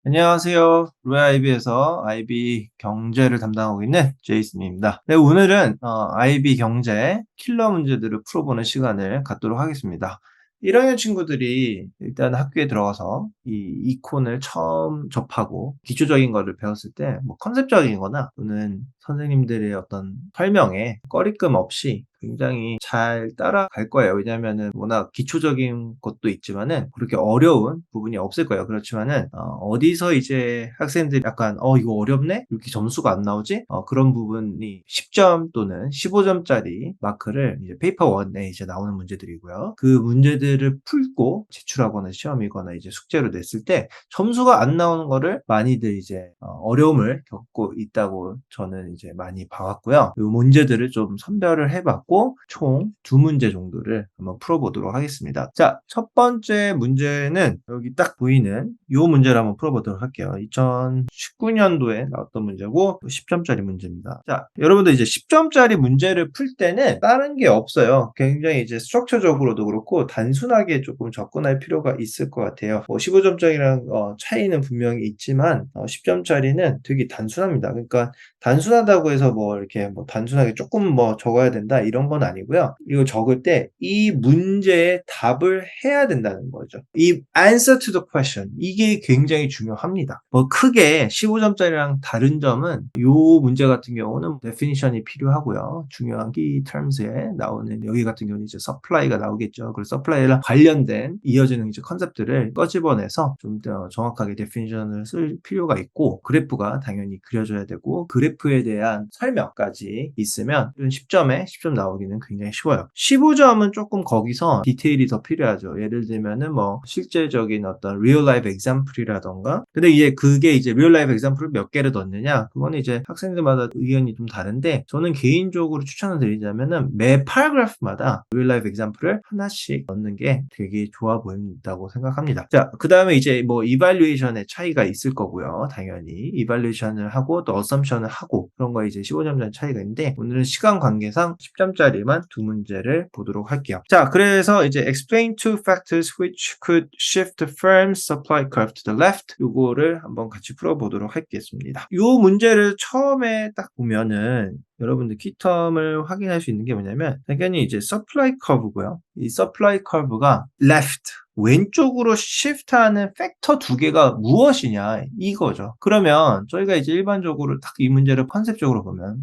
안녕하세요. 로얄 아이비에서 아이비 경제를 담당하고 있는 제이슨입니다. 네, 오늘은 아이비 경제 킬러 문제들을 풀어보는 시간을 갖도록 하겠습니다. 1학년 친구들이 일단 학교에 들어가서 이 이콘을 처음 접하고 기초적인 거를 배웠을 때 뭐 컨셉적인 거나 또는 선생님들의 어떤 설명에 꺼리낌 없이 굉장히 잘 따라갈 거예요. 왜냐면은 워낙 기초적인 것도 있지만은 그렇게 어려운 부분이 없을 거예요. 그렇지만은 어디서 이제 학생들이 약간 이거 어렵네? 이렇게 점수가 안 나오지? 그런 부분이 10점 또는 15점짜리 마크를 이제 페이퍼 1에 이제 나오는 문제들이고요. 그 문제들을 풀고 제출하거나 시험이거나 이제 숙제로 냈을 때 점수가 안 나오는 거를 많이들 이제 어려움을 겪고 있다고 저는 이제 많이 봐왔고요. 이 문제들을 좀 선별을 해봤고 총 두 문제 정도를 한번 풀어보도록 하겠습니다. 자, 첫 번째 문제는 여기 딱 보이는 이 문제를 한번 풀어보도록 할게요. 2019년도에 나왔던 문제고 10점짜리 문제입니다. 자, 여러분들 이제 10점짜리 문제를 풀 때는 다른 게 없어요. 굉장히 이제 스트럭처적으로도 그렇고 단순하게 조금 접근할 필요가 있을 것 같아요. 15점짜리랑 차이는 분명히 있지만 10점짜리는 되게 단순합니다. 그러니까 단순하다고 해서 뭐 이렇게 뭐 단순하게 조금 뭐 적어야 된다 이런 건 아니고요. 이거 적을 때 이 문제의 답을 해야 된다는 거죠. 이 answer to the question 이게 굉장히 중요합니다. 뭐 크게 15점짜리랑 다른 점은 이 문제 같은 경우는 definition이 필요하고요. 중요한 key terms에 나오는 여기 같은 경우는 이제 supply가 나오겠죠. 그래서 supply랑 관련된 이어지는 이제 컨셉들을 꺼집어내서 좀 더 정확하게 definition을 쓸 필요가 있고 그래프가 당연히 그려져야 되고 그래프에 대한 설명까지 있으면 10점에 10점 나오기는 굉장히 쉬워요. 15점은 조금 거기서 디테일이 더 필요하죠. 예를 들면은 뭐 실제적인 어떤 real life example이라던가 근데 이제 그게 이제 real life example을 몇 개를 넣느냐 그거는 이제 학생들마다 의견이 좀 다른데 저는 개인적으로 추천을 드리자면은 매 paragraph마다 real life example을 하나씩 넣는 게 되게 좋아 보인다고 생각합니다. 자, 그 다음에 이제 뭐 evaluation의 차이가 있을 거고요. 당연히 evaluation을 하고 또 assumption을 하고 그런 거 이제 15점 전 차이가 있는데 오늘은 시간 관계상 10점짜리만 두 문제를 보도록 할게요. 자, 그래서 이제 explain two factors which could shift the firm's supply curve to the left 요거를 한번 같이 풀어보도록 하겠습니다. 요 문제를 처음에 딱 보면은 여러분들 키텀을 확인할 수 있는 게 뭐냐면 당연히 이제 supply curve고요. 이 supply curve가 left 왼쪽으로 shift하는 팩터 두 개가 무엇이냐 이거죠. 그러면 저희가 이제 일반적으로 딱 이 문제를 컨셉적으로 보면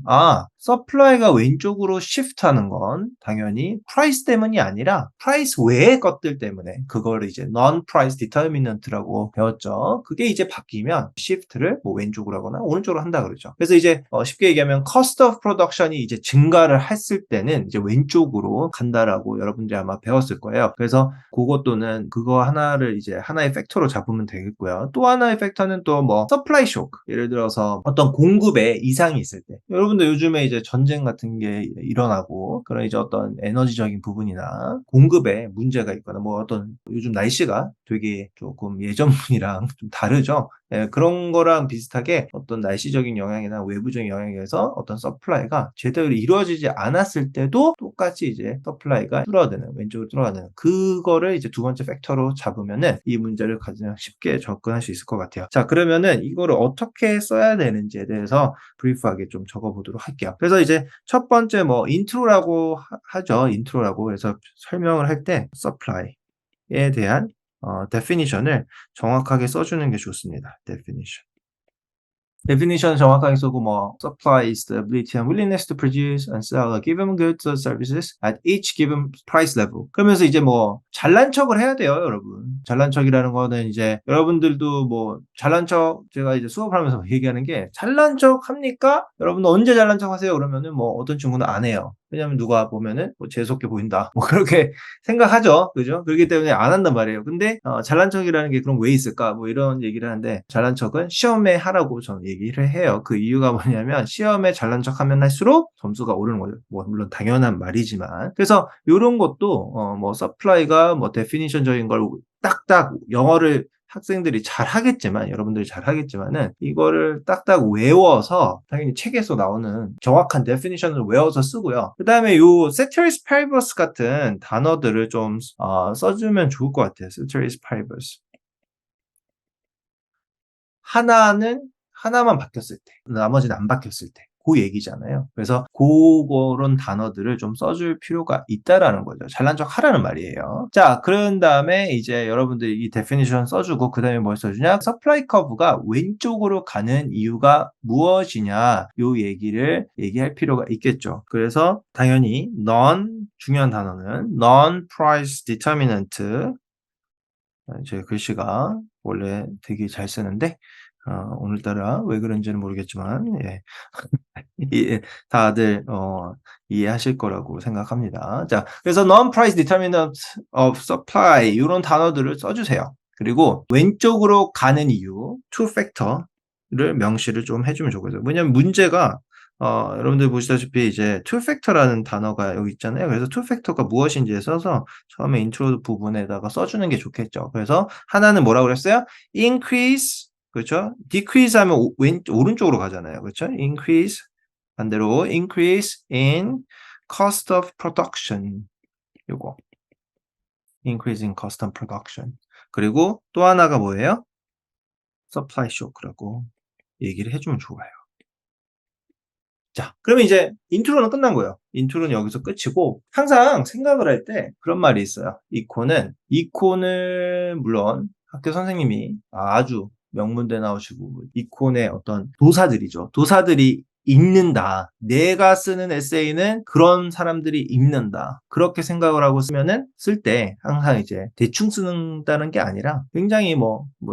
서플라이가 왼쪽으로 shift하는 건 당연히 price 때문이 아니라 price 외의 것들 때문에 그거를 이제 non-price determinant라고 배웠죠. 그게 이제 바뀌면 shift를 뭐 왼쪽으로 하거나 오른쪽으로 한다 그러죠. 그래서 이제 쉽게 얘기하면 cost of production이 이제 증가를 했을 때는 이제 왼쪽으로 간다라고 여러분들이 아마 배웠을 거예요. 그래서 그것도는 그거 하나를 이제 하나의 팩터로 잡으면 되겠고요. 또 하나의 팩터는 또 뭐 서플라이 쇼크 예를 들어서 어떤 공급에 이상이 있을 때 여러분들 요즘에 이제 전쟁 같은 게 일어나고 그런 이제 어떤 에너지적인 부분이나 공급에 문제가 있거나 뭐 어떤 요즘 날씨가 되게 조금 예전이랑 좀 다르죠. 예, 그런 거랑 비슷하게 어떤 날씨적인 영향이나 외부적인 영향에서 어떤 서플라이가 제대로 이루어지지 않았을 때도 똑같이 이제 서플라이가 줄어드는 왼쪽으로 들어가는 그거를 이제 두 번째 팩터로 잡으면은 이 문제를 가장 쉽게 접근할 수 있을 것 같아요. 자, 그러면은 이거를 어떻게 써야 되는지에 대해서 브리프하게 좀 적어보도록 할게요. 그래서 이제 첫 번째 뭐 인트로라고 하죠. 인트로라고 그래서 설명을 할 때 supply에 대한 definition을 정확하게 써주는 게 좋습니다. definition 정확하게 쓰고 뭐 supply is the ability and willingness to produce and sell a given goods or services at each given price level. 그러면서 이제 뭐 잘난 척을 해야 돼요, 여러분. 잘난 척이라는 거는 이제 여러분들도 뭐 잘난 척 제가 이제 수업을 하면서 얘기하는 게 잘난 척 합니까? 여러분 언제 잘난 척 하세요? 그러면은 뭐 어떤 친구는 안 해요. 왜냐면 누가 보면은 뭐 재수없게 보인다. 뭐 그렇게 생각하죠. 그죠? 그렇기 때문에 안 한단 말이에요. 근데 잘난 척이라는 게 그럼 왜 있을까? 뭐 이런 얘기를 하는데 잘난 척은 시험에 하라고 저는 얘기를 해요. 그 이유가 뭐냐면 시험에 잘난 척하면 할수록 점수가 오르는 거죠. 뭐 물론 당연한 말이지만. 그래서 이런 것도 뭐 서플라이가 뭐 데피니션적인 걸 딱딱 영어를 학생들이 잘 하겠지만 여러분들이 잘 하겠지만은 이거를 딱딱 외워서 당연히 책에서 나오는 정확한 데피니션을 외워서 쓰고요. 그다음에 요 ceteris paribus 같은 단어들을 좀 써주면 좋을 것 같아요. ceteris paribus. 하나만 바뀌었을 때, 나머지는 안 바뀌었을 때, 그 얘기잖아요. 그래서 그런 단어들을 좀 써줄 필요가 있다라는 거죠. 잘난 척 하라는 말이에요. 자, 그런 다음에 이제 여러분들이 이 definition 써주고, 그 다음에 뭘 써주냐? supply curve가 왼쪽으로 가는 이유가 무엇이냐? 요 얘기를 얘기할 필요가 있겠죠. 그래서 당연히 중요한 단어는 non-price determinant. 제 글씨가 원래 되게 잘 쓰는데 오늘따라 왜 그런지는 모르겠지만 예. 다들 이해하실 거라고 생각합니다. 자, 그래서 non-price determinant of supply 이런 단어들을 써주세요. 그리고 왼쪽으로 가는 이유 two factor를 명시를 좀 해주면 좋겠어요. 왜냐면 문제가 여러분들 보시다시피 이제 two factor라는 단어가 여기 있잖아요. 그래서 two factor가 무엇인지에 써서 처음에 인트로 부분에다가 써주는 게 좋겠죠. 그래서 하나는 뭐라고 그랬어요? increase, 그렇죠? decrease 하면 오른쪽으로 가잖아요. 그렇죠? increase 반대로 increase in cost of production. 요거 increase in cost of production. 그리고 또 하나가 뭐예요? supply shock라고 얘기를 해주면 좋아요. 자, 그러면 이제 인트로는 끝난 거예요. 인트로는 여기서 끝이고 항상 생각을 할 때 그런 말이 있어요. 이콘을 물론 학교 선생님이 아주 명문대 나오시고 이콘의 어떤 도사들이죠. 도사들이 읽는다. 내가 쓰는 에세이는 그런 사람들이 읽는다. 그렇게 생각을 하고 쓸 때 항상 이제 대충 쓰는다는 게 아니라 굉장히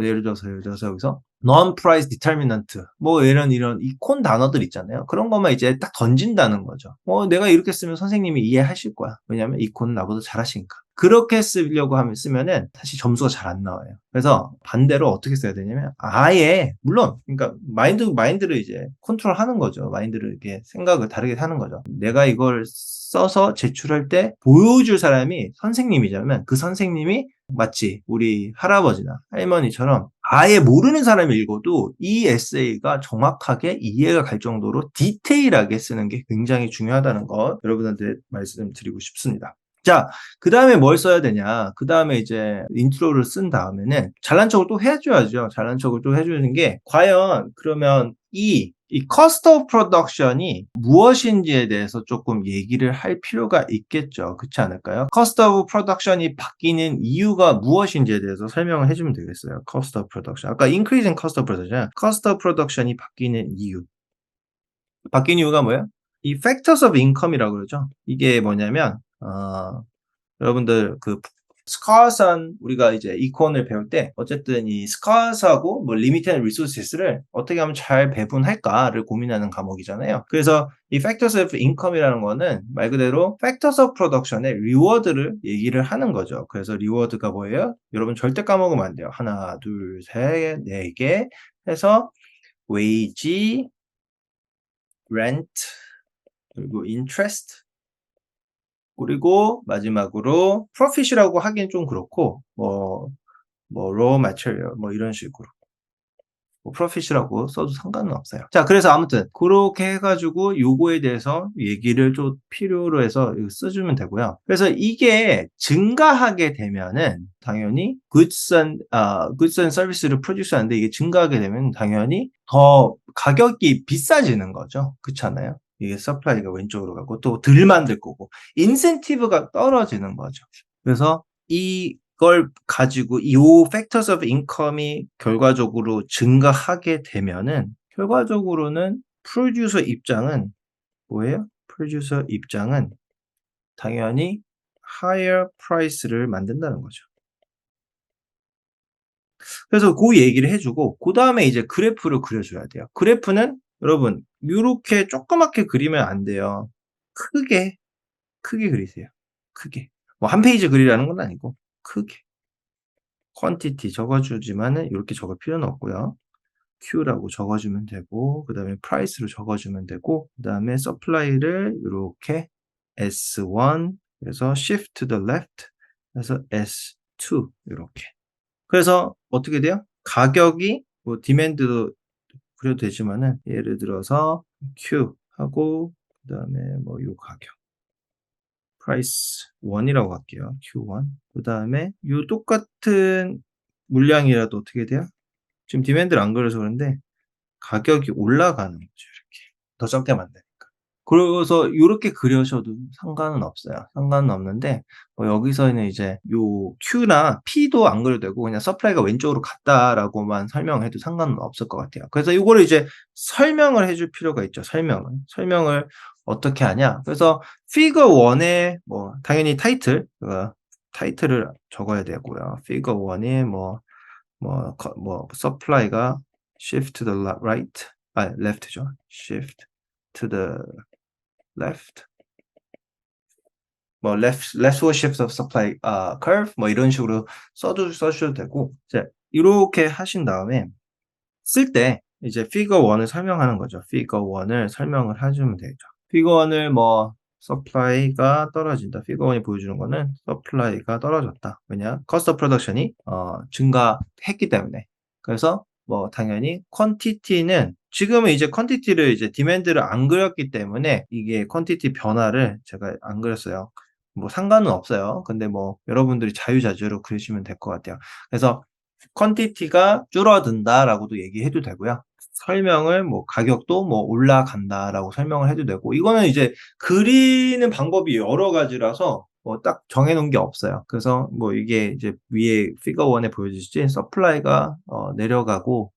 예를 들어서 여기서 non-price determinant 뭐 이런 이콘 단어들 있잖아요. 그런 것만 이제 딱 던진다는 거죠. 내가 이렇게 쓰면 선생님이 이해하실 거야. 왜냐하면 이콘은 나보다 잘하시니까. 그렇게 쓰려고 쓰면은 사실 점수가 잘 안 나와요. 그래서 반대로 어떻게 써야 되냐면 아예 물론 그러니까 마인드를 이제 컨트롤하는 거죠. 마인드를 이렇게 생각을 다르게 하는 거죠. 내가 이걸 써서 제출할 때 보여줄 사람이 선생님이자면 그 선생님이 마치 우리 할아버지나 할머니처럼 아예 모르는 사람이 읽어도 이 에세이가 정확하게 이해가 갈 정도로 디테일하게 쓰는 게 굉장히 중요하다는 거 여러분한테 말씀드리고 싶습니다. 자, 그 다음에 뭘 써야 되냐. 그 다음에 이제 인트로를 쓴 다음에는 잘난 척을 또 해줘야죠. 잘난 척을 또 해주는 게 과연 그러면 이 cost of production이 무엇인지에 대해서 조금 얘기를 할 필요가 있겠죠. 그렇지 않을까요? cost of production이 바뀌는 이유가 무엇인지에 대해서 설명을 해주면 되겠어요. cost of production. 아까 increasing cost of production. cost of production이 바뀌는 이유. 바뀐 이유가 뭐예요? 이 factors of income이라고 그러죠. 이게 뭐냐면 여러분들 scarce한 우리가 이제 이콘을 배울 때 어쨌든 이 scarce하고 limited resources를 어떻게 하면 잘 배분할까를 고민하는 과목이잖아요. 그래서 이 factors of income이라는 거는 말 그대로 factors of production의 reward를 얘기를 하는 거죠. 그래서 reward가 뭐예요? 여러분 절대 까먹으면 안 돼요. 하나, 둘, 셋, 네 개 해서 wage, rent, 그리고 interest, 그리고 마지막으로 profit이라고 하기엔 좀 그렇고 raw material 이런 식으로 profit이라고 써도 상관은 없어요. 자, 그래서 아무튼 그렇게 해가지고 요거에 대해서 얘기를 좀 필요로 해서 써주면 되고요. 그래서 이게 증가하게 되면은 당연히 goods and service를 프로듀스 하는데 이게 증가하게 되면 당연히 더 가격이 비싸지는 거죠. 그렇잖아요. 이게 서플라이가 왼쪽으로 가고 또 덜 만들 거고 인센티브가 떨어지는 거죠. 그래서 이걸 가지고 이 factors of income이 결과적으로 증가하게 되면은 결과적으로는 프로듀서 입장은 뭐예요? 프로듀서 입장은 당연히 higher price를 만든다는 거죠. 그래서 그 얘기를 해주고 그 다음에 이제 그래프를 그려줘야 돼요. 그래프는 여러분 이렇게 조그맣게 그리면 안 돼요. 크게 그리세요. 크게. 한 페이지 그리라는 건 아니고 크게. quantity 적어주지만은 이렇게 적을 필요는 없고요. Q라고 적어주면 되고 그 다음에 price로 적어주면 되고 그 다음에 supply를 이렇게 S1 그래서 shift to the left 그래서 S2 이렇게 그래서 어떻게 돼요? 가격이 demand도 그려도 되지만은 예를 들어서 Q 하고 그 다음에 요 가격 price 1이라고 할게요. Q1 그 다음에 요 똑같은 물량이라도 어떻게 돼요? 지금 디맨드를 안 그려서 그런데 가격이 올라가는 거죠, 이렇게. 더 적게 만드니까. 그래서 요렇게 그려셔도 상관은 없어요. 상관은 없는데 뭐 여기서는 이제 요 Q나 P도 안 그려도 되고 그냥 서플라이가 왼쪽으로 갔다라고만 설명해도 상관은 없을 것 같아요. 그래서 요거를 이제 설명을 해줄 필요가 있죠, 설명을. 설명을 어떻게 하냐. 그래서 피거 1에 뭐 당연히 타이틀을 적어야 되고요. 피거 1에 뭐 서플라이가 shift to the right left죠. shift to the left 뭐 leftward shift of supply curve 뭐 이런 식으로 써주셔도 되고 이제 이렇게 하신 다음에 쓸 때 이제 figure 1을 설명하는 거죠. figure 1을 설명을 해주면 되죠. figure 1을 뭐 supply가 떨어진다. figure 1이 보여주는 거는 supply가 떨어졌다. 왜냐? cost of production이 증가했기 때문에. 그래서 뭐 당연히 quantity는 지금은 이제 quantity를 이제 demand를 안 그렸기 때문에 이게 quantity 변화를 제가 안 그렸어요. 뭐 상관은 없어요. 근데 뭐 여러분들이 자유자재로 그리시면 될 것 같아요. 그래서 quantity가 줄어든다라고도 얘기해도 되고요. 설명을 뭐 가격도 뭐 올라간다라고 설명을 해도 되고 이거는 이제 그리는 방법이 여러 가지라서 뭐 딱 정해 놓은 게 없어요. 그래서 뭐 이게 이제 위에 피거 1에 보여지듯이 서플라이가 내려가고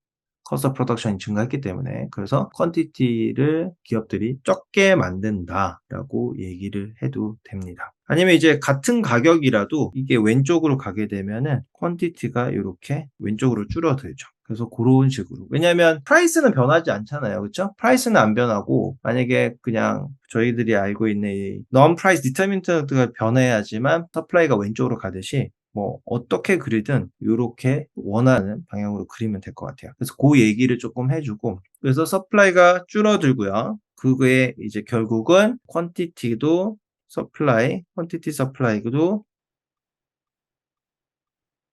cost of production이 증가했기 때문에 그래서 퀀티티를 기업들이 적게 만든다라고 얘기를 해도 됩니다. 아니면 이제 같은 가격이라도 이게 왼쪽으로 가게 되면은 퀀티티가 이렇게 왼쪽으로 줄어들죠. 그래서 그런 식으로. 왜냐하면 프라이스는 변하지 않잖아요. 그렇죠? 프라이스는 안 변하고 만약에 그냥 저희들이 알고 있는 이 non price determinant가 변해야지만 서플라이가 왼쪽으로 가듯이 뭐 어떻게 그리든 요렇게 원하는 방향으로 그리면 될 것 같아요. 그래서 그 얘기를 조금 해주고 그래서 서플라이가 줄어들고요. 그거에 이제 결국은 퀀티티도 퀀티티 서플라이도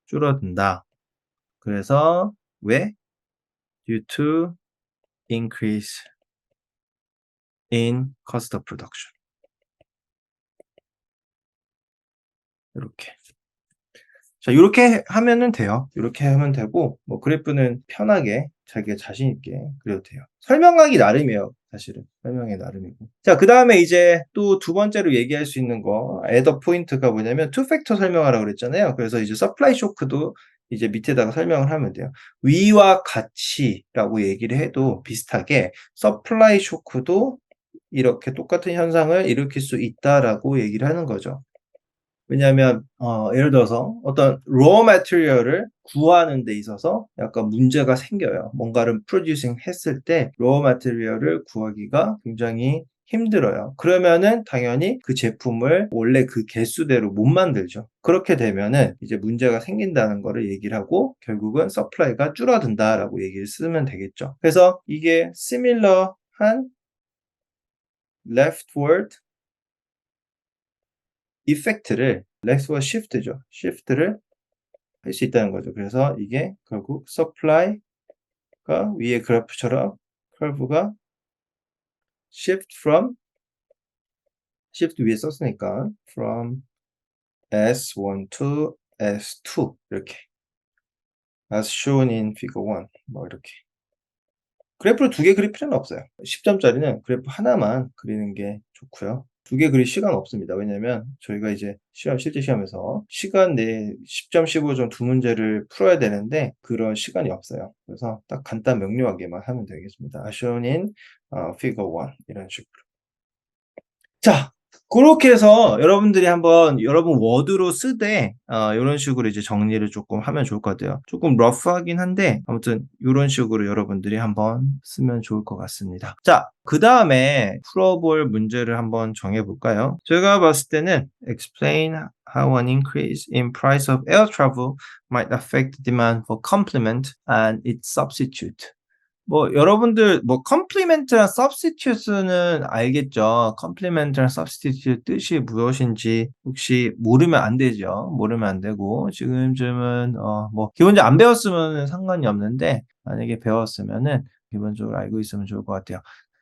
줄어든다. 그래서 왜? Due to increase in cost of production. 이렇게. 자, 요렇게 하면은 돼요. 요렇게 하면 되고, 뭐, 그래프는 편하게 자기가 자신있게 그려도 돼요. 설명하기 나름이에요. 사실은. 설명이 나름이고. 자, 그 다음에 이제 또 두 번째로 얘기할 수 있는 거, 애더 포인트가 뭐냐면, 투 팩터 설명하라고 그랬잖아요. 그래서 이제 서플라이 쇼크도 이제 밑에다가 설명을 하면 돼요. 위와 같이라고 얘기를 해도 비슷하게, 서플라이 쇼크도 이렇게 똑같은 현상을 일으킬 수 있다라고 얘기를 하는 거죠. 왜냐하면 예를 들어서 어떤 raw material을 구하는 데 있어서 약간 문제가 생겨요. 뭔가를 producing 했을 때 raw material을 구하기가 굉장히 힘들어요. 그러면은 당연히 그 제품을 원래 그 개수대로 못 만들죠. 그렇게 되면은 이제 문제가 생긴다는 거를 얘기를 하고 결국은 서플라이가 줄어든다라고 얘기를 쓰면 되겠죠. 그래서 이게 similar한 leftward 이펙트를 렉스와 시프트죠. 시프트를 할 수 있다는 거죠. 그래서 이게 결국 supply가 위에 그래프처럼 curve가 shift 위에 썼으니까 from S1 to S2 이렇게 as shown in figure 1 뭐 이렇게 그래프를 두 개 그릴 필요는 없어요. 10점짜리는 그래프 하나만 그리는 게 좋고요. 두 개 그릴 시간 없습니다. 왜냐면 저희가 이제 실제 시험에서 시간 내에 10점, 15점 두 문제를 풀어야 되는데 그런 시간이 없어요. 그래서 딱 간단 명료하게만 하면 되겠습니다. as shown in figure 1 이런 식으로. 자, 그렇게 해서 여러분들이 한번 여러분 워드로 쓰되 요런 식으로 이제 정리를 조금 하면 좋을 것 같아요. 조금 러프하긴 한데 아무튼 요런 식으로 여러분들이 한번 쓰면 좋을 것 같습니다. 자, 그다음에 풀어볼 문제를 한번 정해 볼까요? 제가 봤을 때는 explain how an increase in price of air travel might affect demand for complement and its substitute. 뭐 여러분들 뭐 컴플리멘트랑 substitute는 알겠죠. 컴플리멘트랑 substitute 뜻이 무엇인지 혹시 모르면 안 되죠. 모르면 안 되고 지금쯤은 뭐 기본적으로 안 배웠으면 상관이 없는데 만약에 배웠으면은 기본적으로 알고 있으면 좋을 것 같아요.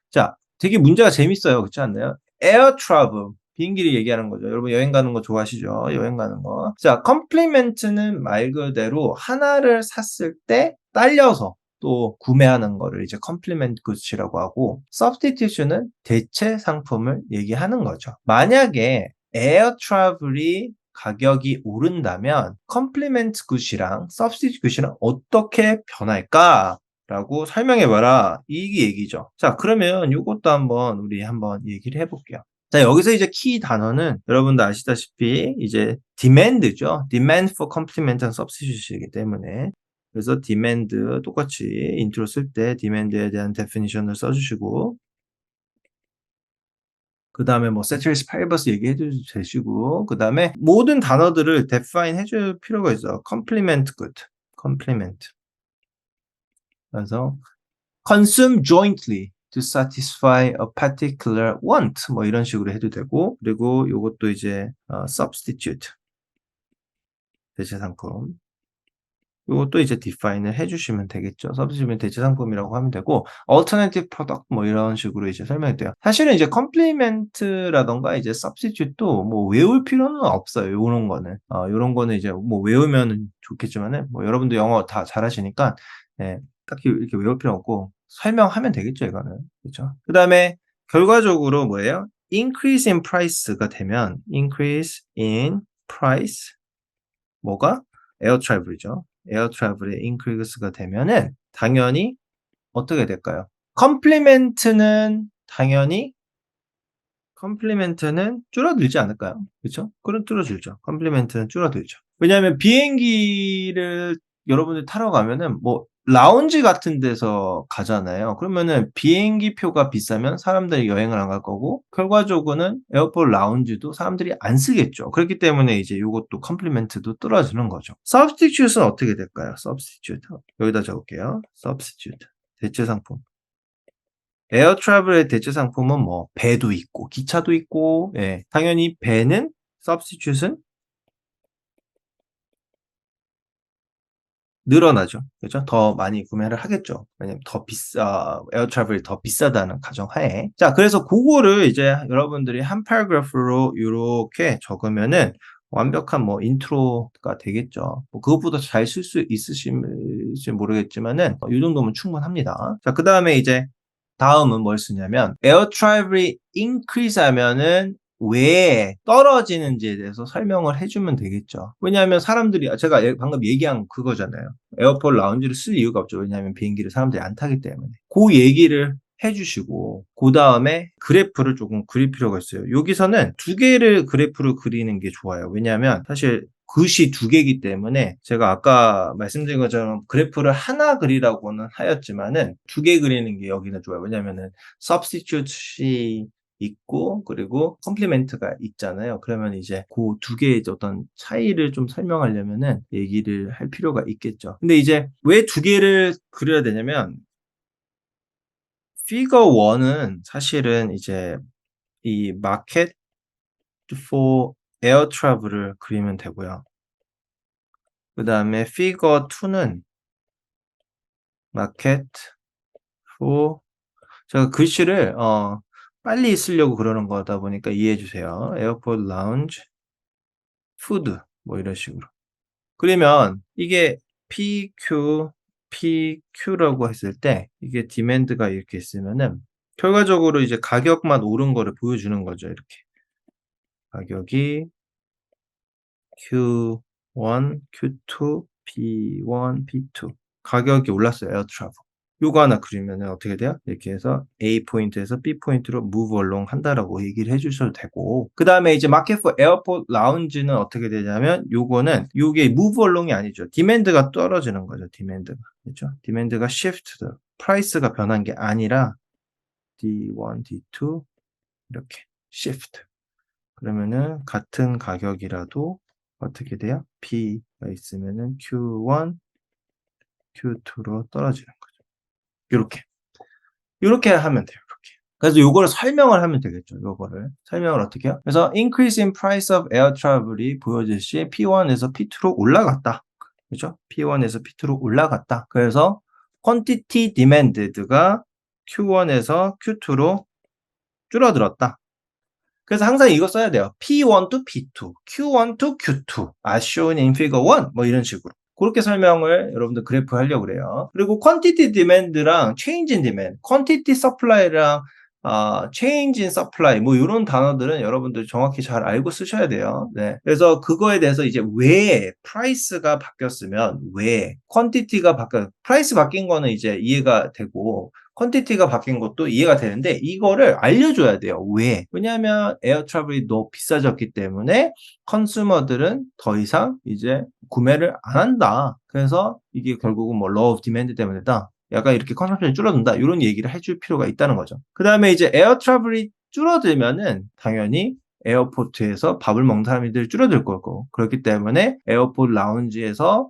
자, 되게 문제가 재밌어요. 그렇지 않나요? air travel 비행기를 얘기하는 거죠. 여러분 여행 가는 거 좋아하시죠? 여행 가는 거. 자, 컴플리멘트는 말 그대로 하나를 샀을 때 딸려서 또 구매하는 거를 이제 컴플리멘트 굿이라고 하고, 서브스티튜션은 대체 상품을 얘기하는 거죠. 만약에 에어 트래블이 가격이 오른다면 컴플리멘트 굿이랑 서브스티튜 굿이랑 어떻게 변할까? 라고 설명해봐라. 이 얘기죠. 자, 그러면 이것도 우리 한번 얘기를 해볼게요. 자, 여기서 이제 키 단어는 여러분도 아시다시피 이제 demand죠. demand for complement and substitution이기 때문에. 그래서 demand 똑같이 인트로 쓸 때 demand에 대한 definition을 써주시고, 그 다음에 뭐 ceteris paribus 얘기해도 되시고, 그 다음에 모든 단어들을 define 해줄 필요가 있어요. complement good, complement. 그래서 consume jointly to satisfy a particular want, 뭐 이런 식으로 해도 되고, 그리고 이것도 이제 substitute, 대체 상품. 이것도 이제 define을 해주시면 되겠죠. 서비스면 대체 상품이라고 하면 되고, alternative product 뭐 이런 식으로 이제 설명이 돼요. 사실은 이제 complement라던가 이제 substitute도 뭐 외울 필요는 없어요. 요런 거는. 요런 거는 이제 뭐 외우면 좋겠지만은, 뭐 여러분도 영어 다 잘하시니까, 예, 딱히 이렇게 외울 필요 없고, 설명하면 되겠죠, 이거는. 그렇죠? 그 다음에 결과적으로 뭐예요? increase in price가 되면, increase in price, 뭐가? 에어 트래블이죠. 에어 트래블의 increase가 되면은 당연히 어떻게 될까요? 컴플리멘트는 줄어들지 않을까요? 그렇죠? 그럼 줄어들죠. 컴플리멘트는 줄어들죠. 왜냐하면 비행기를 여러분들 타러 가면은 뭐 라운지 같은 데서 가잖아요. 그러면은 비행기 표가 비싸면 사람들이 여행을 안 갈 거고, 결과적으로는 에어포트 라운지도 사람들이 안 쓰겠죠. 그렇기 때문에 이제 요것도 컴플리멘트도 떨어지는 거죠. substitute는 어떻게 될까요? substitute. 여기다 적을게요. substitute. 대체 상품. 에어 트래블의 대체 상품은 뭐 배도 있고 기차도 있고, 예, 당연히 배는 substitute은 늘어나죠. 그죠? 더 많이 구매를 하겠죠. 왜냐면 에어 트래블이 더 비싸다는 가정하에. 자, 그래서 그거를 이제 여러분들이 한 paragraph로 이렇게 적으면은 완벽한 뭐 인트로가 되겠죠. 뭐 그것보다 잘 쓸 수 있으실지 모르겠지만은 이 정도면 충분합니다. 자, 그 다음에 이제 다음은 뭘 쓰냐면 에어 트래블이 increase 하면은 왜 떨어지는지에 대해서 설명을 해주면 되겠죠. 왜냐하면 사람들이, 제가 방금 얘기한 그거잖아요. 에어포트 라운지를 쓸 이유가 없죠. 왜냐하면 비행기를 사람들이 안 타기 때문에. 그 얘기를 해주시고, 그 다음에 그래프를 조금 그릴 필요가 있어요. 여기서는 두 개를 그래프를 그리는 게 좋아요. 왜냐하면 사실 글씨 두 개이기 때문에 제가 아까 말씀드린 것처럼 그래프를 하나 그리라고는 하였지만은 두 개 그리는 게 여기는 좋아요. 왜냐하면은 substitute이 있고 그리고 컴플리멘트가 있잖아요. 그러면 이제 그 두 개의 어떤 차이를 좀 설명하려면은 얘기를 할 필요가 있겠죠. 근데 이제 왜 두 개를 그려야 되냐면 피거 1은 사실은 이제 이 마켓 for air travel을 그리면 되고요. 그 다음에 피거 2는 마켓 for, 제가 글씨를 빨리 쓰려고 그러는 거다 보니까 이해해 주세요. 에어포트 라운지 푸드 뭐 이런 식으로. 그러면 이게 PQ라고 했을 때 이게 디맨드가 이렇게 있으면은 결과적으로 이제 가격만 오른 거를 보여주는 거죠. 이렇게 가격이 Q1, Q2, P1, P2 가격이 올랐어요. 에어 트래블. 요거 하나 그리면은 어떻게 돼요? 이렇게 해서 A 포인트에서 B 포인트로 move along 한다라고 얘기를 해주셔도 되고, 그 다음에 이제 마켓 포 에어포트 라운지는 어떻게 되냐면 요거는 요게 move along이 아니죠. 디맨드가 떨어지는 거죠. 디맨드가. 그렇죠? 디맨드가 shift, 프라이스가 변한 게 아니라 D1, D2 이렇게 shift. 그러면은 같은 가격이라도 어떻게 돼요? P가 있으면은 Q1, Q2로 떨어지는 거죠. 요렇게 하면 돼요. 이렇게. 그래서 요거를 설명을 하면 되겠죠. 요거를 설명을 어떻게 해요? 그래서 increase in price of air travel이 보여질 시 P1에서 P2로 올라갔다. 그죠? P1에서 P2로 올라갔다. 그래서 quantity demanded가 Q1에서 Q2로 줄어들었다. 그래서 항상 이거 써야 돼요. P1 to P2, Q1 to Q2, as shown in figure 1 뭐 이런 식으로. 그렇게 설명을 여러분들 그래프 하려고 그래요. 그리고 quantity demand랑 change in demand, quantity supply랑 change in supply 뭐 요런 단어들은 여러분들 정확히 잘 알고 쓰셔야 돼요. 네. 그래서 그거에 대해서 이제 왜 price가 바뀌었으면 왜 quantity가 price 바뀐 거는 이제 이해가 되고 퀀티티가 바뀐 것도 이해가 되는데 이거를 알려줘야 돼요. 왜? 왜냐하면 에어 트래블이 너무 비싸졌기 때문에 컨슈머들은 더 이상 이제 구매를 안 한다. 그래서 이게 결국은 뭐 low of demand 때문이다. 약간 이렇게 컨럼션이 줄어든다. 이런 얘기를 해줄 필요가 있다는 거죠. 그 다음에 이제 에어 트래블이 줄어들면은 당연히 에어포트에서 밥을 먹는 사람들이 줄어들 거고 그렇기 때문에 에어포트 라운지에서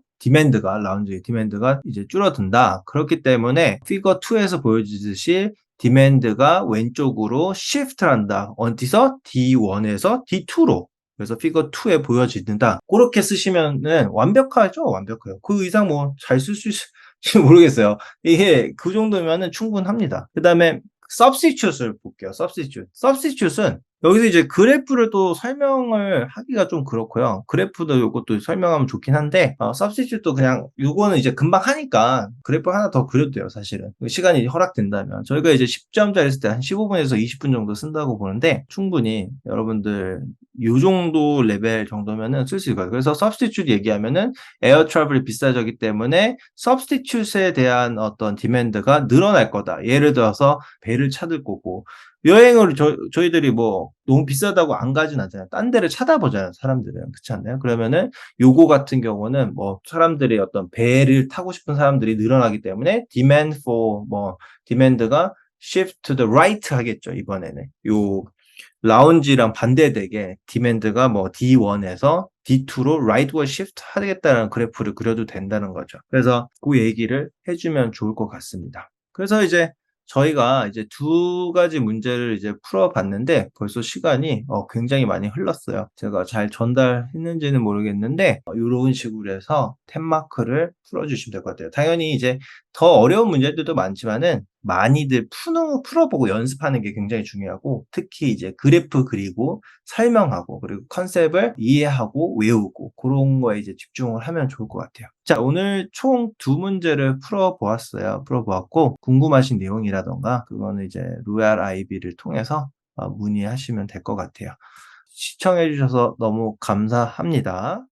라운지 디맨드가 이제 줄어든다. 그렇기 때문에 피거 2에서 보여주듯이 디맨드가 왼쪽으로 시프트를 한다. 어디서? D1에서 D2로. 그래서 피거 2에 보여진다. 그렇게 쓰시면은 완벽하죠? 완벽해요. 그 이상 뭐 잘 쓸 수 있을지 모르겠어요. 이게 그 정도면은 충분합니다. 그 다음에 substitute을 볼게요. substitute은 여기서 이제 그래프를 또 설명을 하기가 좀 그렇고요. 그래프도 요것도 설명하면 좋긴 한데 substitute도 그냥 요거는 이제 금방 하니까 그래프 하나 더 그려도 돼요, 사실은. 시간이 허락된다면. 저희가 이제 10점짜리 했을 때 한 15분에서 20분 정도 쓴다고 보는데 충분히 여러분들 요 정도 레벨 정도면은 쓸 수 있거든요. 그래서 substitute 얘기하면은 에어 트래블이 비싸졌기 때문에 substitute에 대한 어떤 디맨드가 늘어날 거다. 예를 들어서 배를 찾을 거고 여행을 저희들이 뭐 너무 비싸다고 안 가진 않잖아요. 딴 데를 찾아보잖아요, 사람들은. 그렇지 않나요? 그러면은 요거 같은 경우는 뭐 사람들이 어떤 배를 타고 싶은 사람들이 늘어나기 때문에 demand가 shift to the right 하겠죠, 이번에는. 요 라운지랑 반대되게 디맨드가 뭐 D1에서 D2로 rightward shift 하겠다는 그래프를 그려도 된다는 거죠. 그래서 그 얘기를 해주면 좋을 것 같습니다. 그래서 이제 저희가 이제 두 가지 문제를 이제 풀어봤는데 벌써 시간이 굉장히 많이 흘렀어요. 제가 잘 전달했는지는 모르겠는데 이런 식으로 해서 템마크를 풀어주시면 될 것 같아요. 당연히 이제 더 어려운 문제들도 많지만은 많이들 풀어보고 연습하는 게 굉장히 중요하고 특히 이제 그래프 그리고 설명하고 그리고 컨셉을 이해하고 외우고 그런 거에 이제 집중을 하면 좋을 것 같아요. 자, 오늘 총 두 문제를 풀어보았고 궁금하신 내용이라던가 그거는 이제 로얄 아이비를 통해서 문의하시면 될 것 같아요. 시청해 주셔서 너무 감사합니다.